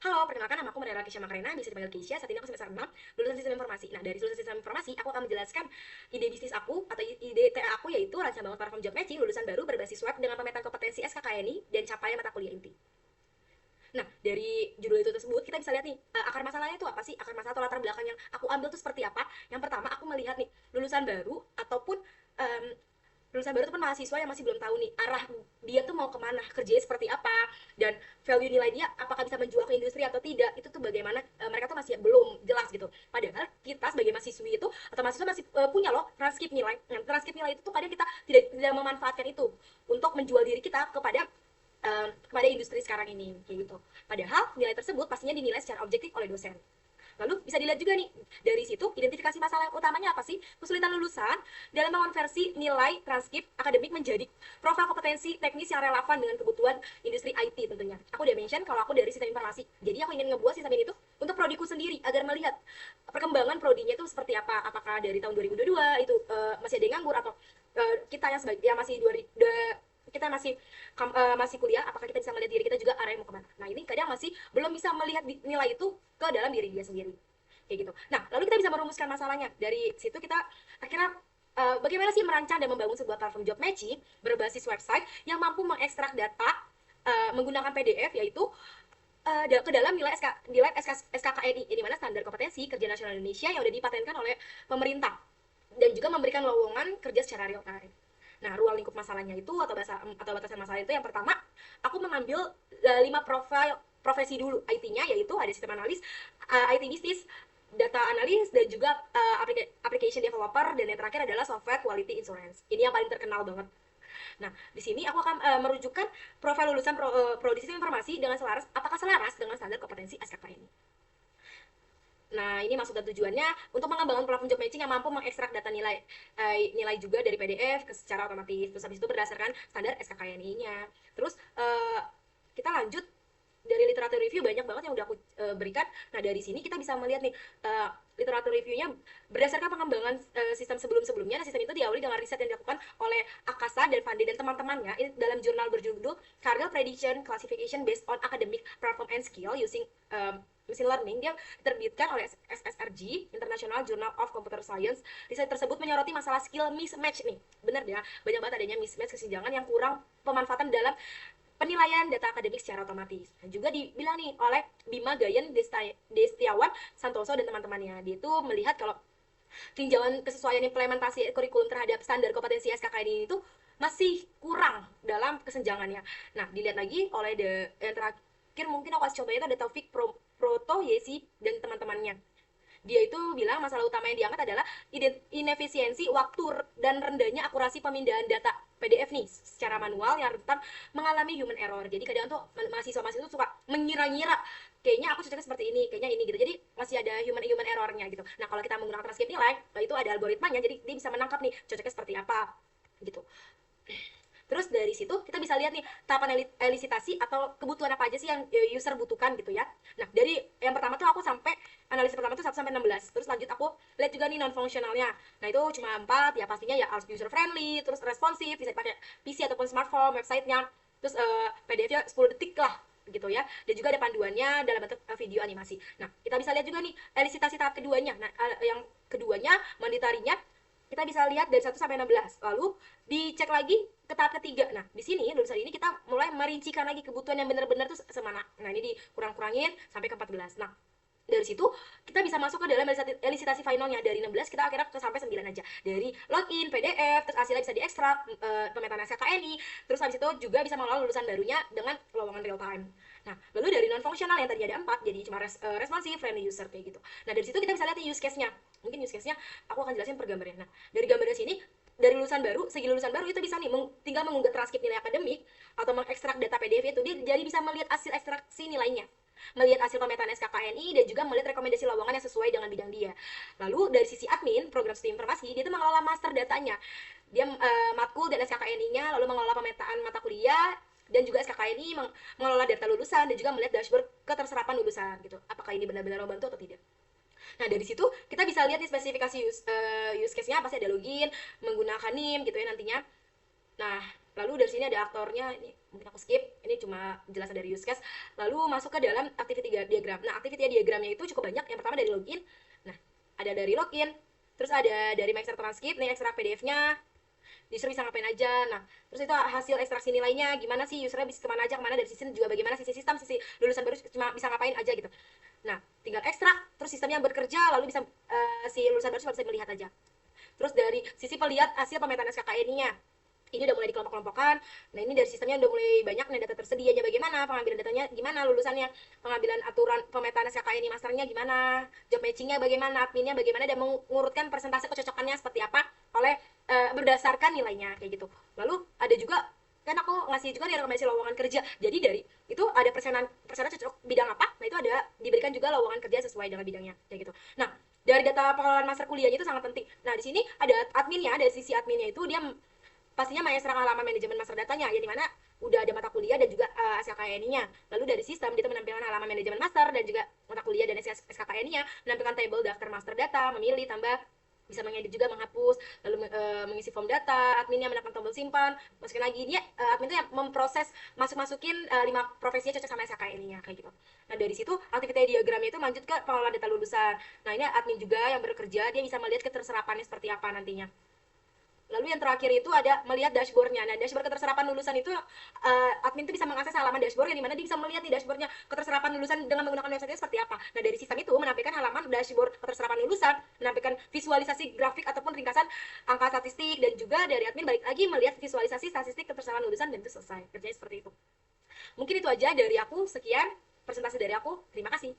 Halo, perkenalkan nama aku Mariela Keisha Makarena, bisa dipanggil Keisha. Saat ini aku semester 6, lulusan Sistem Informasi. Nah, dari lulusan Sistem Informasi, aku akan menjelaskan ide bisnis aku atau ide TA aku, yaitu rancang bangun platform job matching lulusan baru berbasis web dengan pemetaan kompetensi SKKNI dan capaian mata kuliah inti. Nah, dari judul itu tersebut kita bisa lihat nih, akar masalahnya itu apa sih? Akar masalah atau latar belakang yang aku ambil tuh seperti apa? Yang pertama, aku melihat nih, lulusan baru ataupun em, lulusan baru itu kan mahasiswa yang masih belum tahu nih arah dia tuh mau kemana, kerjanya seperti apa, dan value nilai dia apakah bisa menjual ke industri atau tidak, itu tuh bagaimana, mereka tuh masih belum jelas gitu. Padahal kita sebagai mahasiswi itu atau mahasiswa masih punya loh transkrip nilai. Nah, transkrip nilai itu tuh kadang kita tidak memanfaatkan itu untuk menjual diri kita kepada industri sekarang ini kayak gitu. Padahal nilai tersebut pastinya dinilai secara objektif oleh dosen. Lalu bisa dilihat juga nih, dari situ identifikasi masalah yang utamanya apa sih? Kesulitan lulusan dalam mengonversi nilai transkrip akademik menjadi profil kompetensi teknis yang relevan dengan kebutuhan industri IT tentunya. Aku udah mention kalau aku dari sistem informasi. Jadi aku ingin ngebuat sistem ini tuh untuk prodiku sendiri agar melihat perkembangan prodinya itu seperti apa. Apakah dari tahun 2022 itu masih ada yang nganggur, atau kita yang sebagai yang masih kita masih kuliah, apakah kita bisa melihat diri kita juga arahnya mau kemana. Nah, ini kadang masih belum bisa melihat nilai itu ke dalam diri dia sendiri kayak gitu. Nah, lalu kita bisa merumuskan masalahnya. Dari situ kita akhirnya bagaimana sih merancang dan membangun sebuah platform job matching berbasis website yang mampu mengekstrak data menggunakan PDF, yaitu ke dalam nilai SKKNI, di mana standar kompetensi kerja nasional Indonesia yang sudah dipatenkan oleh pemerintah, dan juga memberikan lowongan kerja secara real time. Nah, ruang lingkup masalahnya itu atau batasan masalah itu, yang pertama, aku mengambil 5 profesi dulu IT-nya, yaitu ada sistem analis, IT bisnis, data analis, dan juga application developer, dan yang terakhir adalah software quality insurance. Ini yang paling terkenal banget. Nah, di sini aku akan merujukkan profil lulusan prodi sistem informasi dengan apakah selaras dengan standar kompetensi SKKN. Nah, ini maksud dan tujuannya untuk mengembangkan platform job matching yang mampu mengekstrak data nilai juga dari PDF secara otomatis. Terus habis itu berdasarkan standar SKKNI-nya. Terus kita lanjut, dari literatur review banyak banget yang udah aku berikan. Nah, dari sini kita bisa melihat nih, literatur reviewnya berdasarkan pengembangan sistem sebelum-sebelumnya. Nah, sistem itu diawali dengan riset yang dilakukan oleh Akasa dan Fande dan teman-temannya dalam jurnal berjudul Career Prediction Classification Based on Academic Platform and Skill Using Machine Learning. Dia diterbitkan oleh SSRG, International Journal of Computer Science. Riset tersebut menyoroti masalah skill mismatch nih. Bener ya, banyak banget adanya mismatch, kesenjangan yang kurang pemanfaatan dalam penilaian data akademik secara otomatis. Dan juga dibilang nih oleh Bima Gayen Destiawan Santoso dan teman-temannya. Dia itu melihat kalau tinjauan kesesuaian implementasi kurikulum terhadap standar kompetensi SKKN itu masih kurang dalam kesenjangannya. Nah, dilihat lagi oleh yang terakhir, mungkin aku kasih contohnya itu ada Taufik Proto Yesi dan teman-temannya. Dia itu bilang masalah utama yang diangkat adalah inefisiensi waktu dan rendahnya akurasi pemindahan data PDF nih secara manual yang rentan mengalami human error. Jadi kadang tuh mahasiswa-mahasiswa tuh suka mengira-ngira, kayaknya aku cocoknya seperti ini, kayaknya ini gitu. Jadi masih ada human errornya gitu. Nah, kalau kita menggunakan transkrip nilai, itu ada algoritmanya, jadi dia bisa menangkap nih cocoknya seperti apa gitu. Terus dari situ kita bisa lihat nih tahapan elisitasi atau kebutuhan apa aja sih yang user butuhkan gitu ya. Nah, dari yang pertama tuh aku sampai analisis pertama tuh 1 sampai 16. Terus lanjut aku lihat juga nih non fungsionalnya. Nah, itu cuma 4 ya, pastinya ya harus user friendly, terus responsif, bisa dipakai PC ataupun smartphone, websitenya. Terus PDF-nya 10 detik lah gitu ya. Dan juga ada panduannya dalam bentuk video animasi. Nah, kita bisa lihat juga nih elisitasi tahap keduanya. Nah, yang keduanya manditarinya kita bisa lihat dari 1 sampai 16. Lalu dicek lagi ke tahap ketiga. Nah, di sini lulusan ini kita mulai merincikan lagi kebutuhan yang benar-benar tuh semana. Nah, ini dikurang-kurangin sampai ke 14. Nah, dari situ kita bisa masuk ke dalam elisitasi finalnya. Dari 16 kita akhirnya ke sampai 9 aja. Dari login, PDF, terus hasilnya bisa diekstrak, pemetaan SKKNI, terus habis itu juga bisa mengelola lulusan barunya dengan lowongan real time. Nah, lalu dari non fungsional yang tadi ada 4, jadi cuma responsif, friendly user kayak gitu. Nah, dari situ kita bisa lihat use case-nya. Mungkin use case-nya aku akan jelasin per gambarnya. Nah, dari gambarnya sini, dari lulusan baru, segi lulusan baru itu bisa nih tinggal mengunggah transkrip nilai akademik atau mengekstrak data PDF itu, dia jadi bisa melihat hasil ekstraksi nilainya, melihat hasil pemetaan SKKNI, dan juga melihat rekomendasi lowongan yang sesuai dengan bidang dia. Lalu dari sisi admin program studi informasi, dia itu mengelola master datanya, dia matkul dan SKKNI-nya, lalu mengelola pemetaan mata kuliah dan juga SKKNI, mengelola data lulusan, dan juga melihat dashboard keterserapan lulusan gitu, apakah ini benar-benar membantu atau tidak. Nah, dari situ kita bisa lihat nih spesifikasi use case-nya, pasti ada login, menggunakan NIM gitu ya nantinya. Nah, Lalu dari sini ada aktornya, ini mungkin aku skip, ini cuma penjelasan dari use case. Lalu masuk ke dalam activity diagram. Nah, activity diagramnya itu cukup banyak. Yang pertama dari login. Nah, ada dari login, terus ada dari master transcript, nih ekstrak PDF-nya, user bisa ngapain aja. Nah, terus itu hasil ekstraksi nilainya gimana sih, usernya bisa kemana aja, kemana, dari sistem juga bagaimana, sisi sistem, sisi lulusan baru cuma bisa ngapain aja gitu. Nah, tinggal ekstrak, terus sistemnya bekerja, lalu bisa si lulusan baru cuma bisa melihat aja. Terus dari sisi pelihat hasil pemetaan SKKN-nya, ini udah mulai dikelompok-kelompokkan. Nah, ini dari sistemnya udah mulai banyak nih, data tersedianya bagaimana, pengambilan datanya gimana, lulusannya, pengambilan aturan pemetaan SKKN ini, masternya gimana, job matchingnya bagaimana, adminnya bagaimana, dan mengurutkan persentase kecocokannya seperti apa oleh berdasarkan nilainya kayak gitu. Lalu ada juga kan aku ngasih juga nih rekomendasi lowongan kerja. Jadi dari itu ada persenan cocok bidang apa, nah itu ada diberikan juga lowongan kerja sesuai dengan bidangnya kayak gitu. Nah, dari data pengelolaan master kuliahnya itu sangat penting. Nah, di sini ada adminnya, dari sisi adminnya itu dia pastinya mengekstra halaman manajemen master datanya, ya dimana udah ada mata kuliah dan juga SKKNI-nya. Lalu dari sistem dia menampilkan halaman manajemen master dan juga mata kuliah dan SKKNI-nya, menampilkan table daftar master data, memilih, tambah, bisa mengedit juga, menghapus, lalu mengisi form data, adminnya menekan tombol simpan, masukin lagi. Dia admin itu yang memproses masukin 5 profesinya cocok sama SKKNI-nya kayak gitu. Nah, dari situ aktivitas diagramnya itu lanjut ke pengelolaan data lulusan. Nah, ini admin juga yang bekerja, dia bisa melihat keterserapannya seperti apa nantinya. Lalu yang terakhir itu ada melihat dashboardnya. Nah, dashboard keterserapan lulusan itu admin itu bisa mengakses halaman dashboard, yang dimana dia bisa melihat nih dashboardnya keterserapan lulusan dengan menggunakan website seperti apa. Nah, dari sistem itu menampilkan halaman dashboard keterserapan lulusan, menampilkan visualisasi grafik ataupun ringkasan angka statistik, dan juga dari admin balik lagi melihat visualisasi statistik keterserapan lulusan, dan itu selesai. Kerjanya seperti itu. Mungkin itu aja dari aku. Sekian presentasi dari aku. Terima kasih.